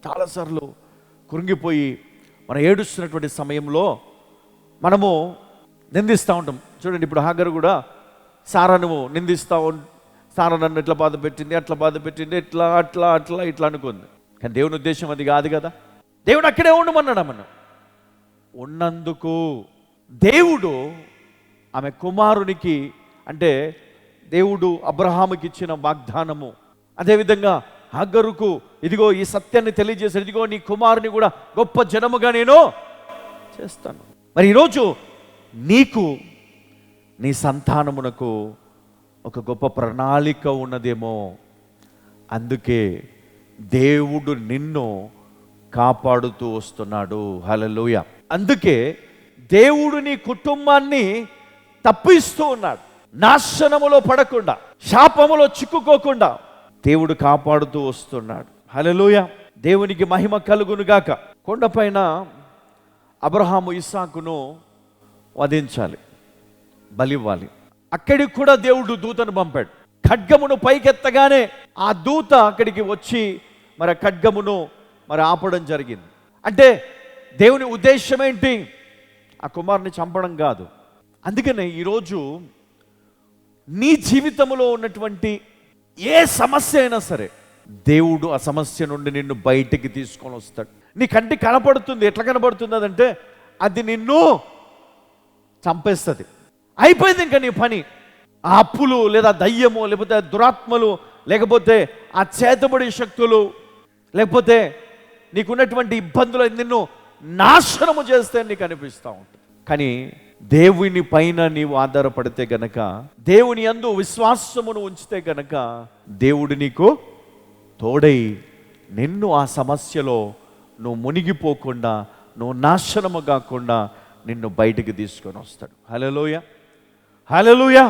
చాలాసార్లు కృంగిపోయి మనం ఏడుస్తున్నటువంటి సమయంలో మనము నిందిస్తూ ఉంటాం. చూడండి, ఇప్పుడు హాగరు కూడా సారాను నిందిస్తూ సారా నన్ను ఇట్లా బాధ పెట్టింది, అట్లా బాధ పెట్టింది, ఇట్లా అట్లా అట్లా ఇట్లా అనుకుంది. కానీ దేవుని ఉద్దేశం అది కాదు కదా. దేవుడు అక్కడే ఉండమన్నాడు. మనం ఉన్నందుకు దేవుడు ఆమె కుమారునికి, అంటే దేవుడు అబ్రహాముకి ఇచ్చిన వాగ్దానము, అదేవిధంగా హాగరుకు ఇదిగో ఈ సత్యాన్ని తెలియజేశాడు, ఇదిగో నీ కుమారుని కూడా గొప్ప జనముగా నేను చేస్తాను. మరి ఈరోజు నీకు నీ సంతానమునకు ఒక గొప్ప ప్రణాళిక ఉన్నదేమో. అందుకే దేవుడు నిన్ను కాపాడుతూ వస్తున్నాడు. హల్లెలూయా. అందుకే దేవుడు నీ కుటుంబాన్ని తప్పిస్తూ ఉన్నాడు. నాశనములో పడకుండా, శాపములో చిక్కుకోకుండా దేవుడు కాపాడుతూ వస్తున్నాడు. హల్లెలూయా. దేవునికి మహిమ కలుగును గాక. కొండపైన అబ్రహాము ఇస్సాకును వధించాలి, బలివ్వాలి. అక్కడికి కూడా దేవుడు దూతను పంపాడు. ఖడ్గమును పైకెత్తగానే ఆ దూత అక్కడికి వచ్చి మరి ఖడ్గమును మరి ఆపడం జరిగింది. అంటే దేవుని ఉద్దేశం ఏంటి? ఆ కుమారుని చంపడం కాదు. అందుకనే ఈరోజు నీ జీవితంలో ఉన్నటువంటి ఏ సమస్య అయినా సరే దేవుడు ఆ సమస్య నుండి నిన్ను బయటికి తీసుకొని వస్తాడు. నీ కంటికి కనపడుతుంది. ఎట్లా కనపడుతుంది అదంటే అది నిన్ను చంపేస్తుంది. అయిపోయింది ఇంకా నీ పని. ఆ అప్పులు లేదా దయ్యము లేకపోతే దురాత్మలు లేకపోతే ఆ చేతబడి శక్తులు లేకపోతే నీకున్నటువంటి ఇబ్బందులు నిన్ను నాశనము చేస్తే నీకు అనిపిస్తూ ఉంటుంది. కానీ దేవుని పైన నీవు ఆధారపడితే గనక, దేవుని యందు విశ్వాసమును ఉంచితే గనక దేవుడు నీకు తోడై నిన్ను ఆ సమస్యలో నువ్వు మునిగిపోకుండా, నువ్వు నాశనము కాకుండా నిన్ను బయటికి తీసుకొని వస్తాడు. హల్లెలూయా, హల్లెలూయా.